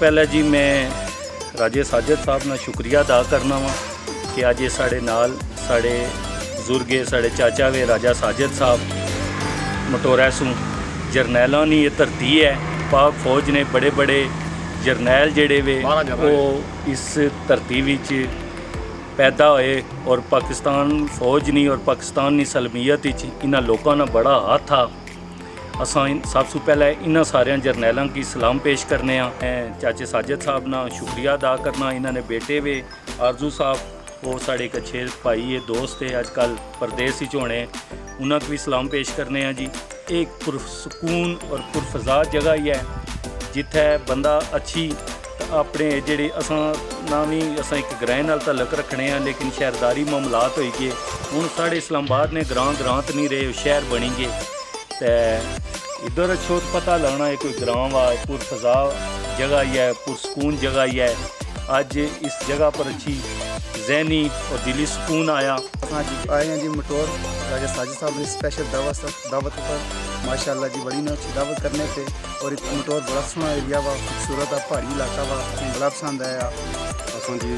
पहले जी मैं राजे साजद साहब ना शुक्रिया अदा करना वा कि अज ये साढ़े नाल साढ़े बजुर्ग साढ़े चाचा वे राजा साजद साहब मटोरै सूं जरनैलों की ये धरती है। पाक फौज ने बड़े बड़े जरनैल जेड़े वे वो इस धरती विच पैदा होए और पाकिस्तान फौज नहीं और पाकिस्तान की सलमीयत इन्हां लोगों का बड़ा हाथ था। असां सब तो पहले इन्हां सारे जरनैलों की सलाम पेश करने चाचे साजद साहब ना शुक्रिया अदा करना। इन्होंने बेटे वे आरजू साहब वो साढ़े एक अच्छे भाई है दोस्त है अजकल परदेस ही होने उन्होंने भी सलाम पेश करने हैं जी। एक पुरसकून और पुरफजा जगह ही है जिथे बंदा अच्छी अपने जेह्ड़े असां ना भी असां एक ग्रां नाल तलक रखने हैं लेकिन शहरदारी मामलात होई गए हुण साढ़े इस्लामाबाद ने ग्रां तो नहीं रहे शहर बनी गए तो इधर छोट पता लगना है कोई ग्रां वा पुरफजा जगह ही है पुरसकून जगह ही है। अज इस जगह पर अच्छी जहनी और दिली सुकून आया। हाँ जी आए हैं जी मटोर राजा साजिद साहब ने स्पेशल दावत पर माशाल्लाह जी बड़ी अच्छी दावत करने पे और एक मटोर बड़ा सोहना एरिया वा खूबसूरत आ पहाड़ी इलाका वा बड़ा पसंद आया। असां जी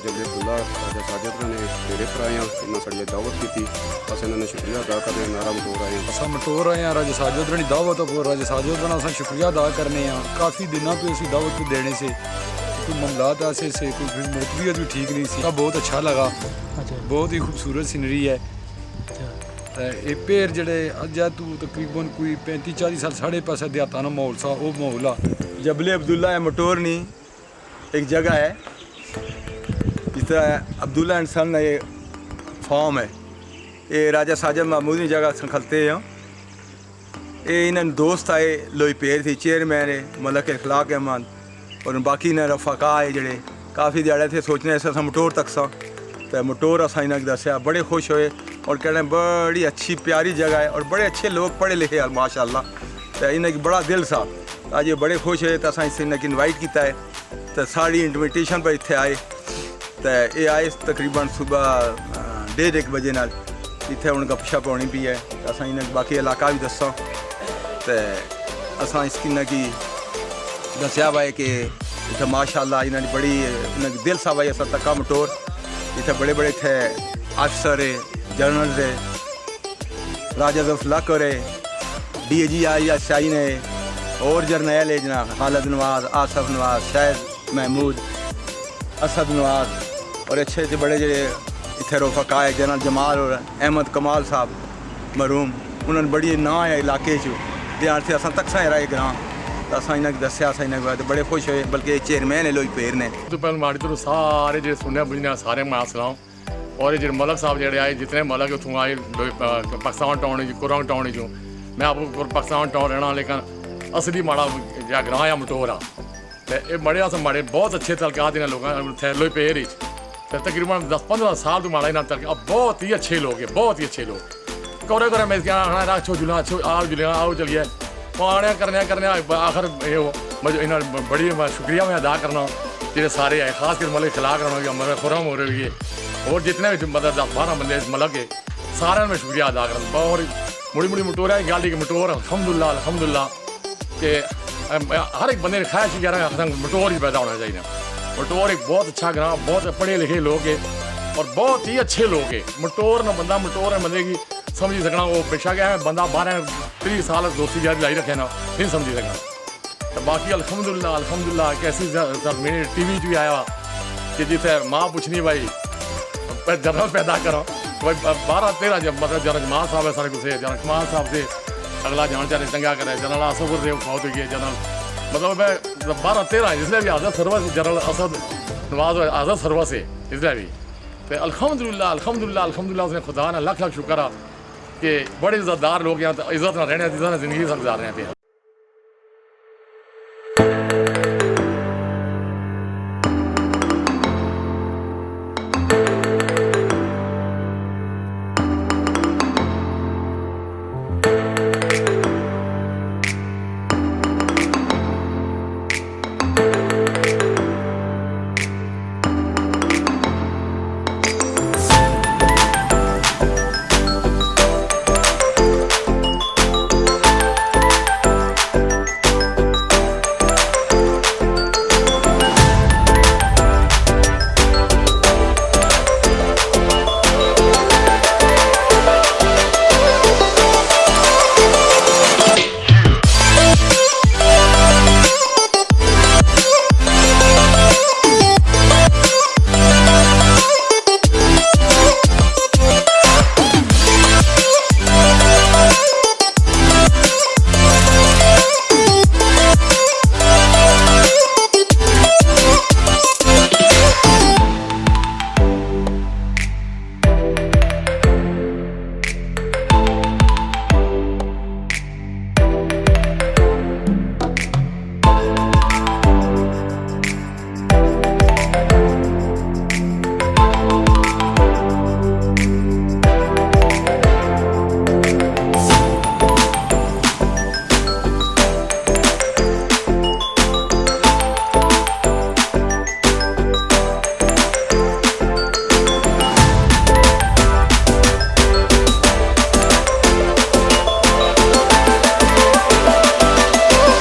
जब अब्दुल्ला राजा साजद ने डेरे पर आए हैं इन्होंने साड़ी दावत की थी अस इन्होंने शुक्रिया अदा करते नारा मटोर आए हैं। अस मटोर आए हैं राजा साजद ने दावत राजा साजद का अस शुक्रिया अदा करने काफ़ी दिनों तो इसी दावत को देने से कोई मामलात ऐसे से कोई मरतबियत भी ठीक नहीं सी। बहुत अच्छा लगा बहुत ही खूबसूरत सीनरी है। ये पेड़ जड़े अज तू तकरीबन कोई 35-40 साल साढ़े पास देहातां दा माहौल सा वो माहौल आ। जबले अब्दुल्ला मटोर नहीं एक जगह है जिस तरह अब्दुल्ला इंसान ये फार्म है ये राजा साजद महमूद की जगह संखलते हैं। ये इन्हें दोस्त आए लोई पेर थी चेयरमैन है मतलब अखलाक एहमान और बाकी ने रफाका है जड़े काफ़ी दिहाड़े थे सोचने ऐसे मटोर तक सा तो मटोर असा इन्हें दसिया बड़े खुश होए और कह रहे बड़ी अच्छी प्यारी जगह है और बड़े अच्छे लोग पढ़े लिखे हैं माशाल्लाह। तो इन्हें बड़ा दिल सा अज ये बड़े खुश होए तो असा इन्हें इन्वाइट किया है तो साड़ी इन्विटेशन पर इतने आए तो ये आए तकरीबन सुबह 1:30 बजे नाल इतने हूँ गपशप होनी पी है असा इन्हें बाकी इलाका भी दसा तो असा इस की दसिया वा कि इतने माशाल्लाह इन्हें बड़ी इन्हें दिल सा भाई असा तक्का मटोर इतने बड़े बड़े इतने अफसर है जनरल है राजा अखलाक है DAG आई शाही ने और जरनैल है जना खालिद नवाज आसफ नवाज शाहद महमूद असद नवाज और अच्छे अच्छे बड़े जे इतने रोफका है जनरल जमाल और अहमद कमाल साहब मरूम उन्होंने बड़ी ना है इलाके ध्यान से असा तक सा रहा ग्रां तो असा इन्हें दसिया असा इन्हें बड़े खुश होए बल्कि चेयरमैन है लोई पेर ने तो पहले माड़ी तो सारे जो सुनने बुझने सारे मैं सलाम और जो मलक साहब जो आए जितने मलक उतों आए पाकिस्तान टाउन कुरंग टाउन चो मैं आप पाकिस्तान टाउन रहना लेकिन असली माड़ा जहाँ ग्रां या मटोर आ तो ये बड़े अस माड़े बहुत अच्छे तलकात इन्हें लोगों थे लोई पेर तो तकरीबन 10-15 साल तो माड़ा इन्हें तलका बहुत ही अच्छे लोग है बहुत ही अच्छे लोग कोरे कोरे मैं क्या रखो जुला अच्छो आओ जुलिया आओ चलिए पाने करने आखिर इन्हें बड़ी शुक्रिया मैं अदा करना जो सारे आए खास कर मतलब खिला करना मतलब खुरम हो रही है और जितने भी मतलब 10-12 बंदे मतलब के सारे में शुक्रिया अदा करना और मुड़ी मटोर है गल मटोर अल्हम्दुलिल्लाह के हर एक बंदे ने ख्वाहिश कह रहा है मटोर ही पैदा होना चाहिए। मटोर एक बहुत अच्छा ग्रां बहुत पढ़े लिखे लोग है और बहुत ही अच्छे लोग है। मटोर न बंदा मटोर है बंदे की समझी सकना वो पेशा गया है बंदा 12-30 साल दोस्ती यारी लाई रखे ना नहीं समझी सकना। तो बाकी अल्हम्दुलिल्लाह कैसी मेरे TV भी आया कि जिसे माँ पूछनी भाई जनरल पैदा करो भाई 12-13 जब मतलब जनरल जमाल साहब है सारे कुछ जनरल कमाल साहब से अगला जान चाहे चंगा करे जनरल असद से फौत हुई है जनरल मतलब मैं 12-13 इसलिए भी आज़ाद सर्वस जनरल असद नवाज आज़ाद सर्वस है इसलिए भी तो अल्हम्दुलिल्लाह उसने खुदा ने लाख शुक्र कि बड़े इज़्ज़तदार लोग यहाँ इज़्ज़त ना रहने ज़िंदगी से गुजार रहे हैं।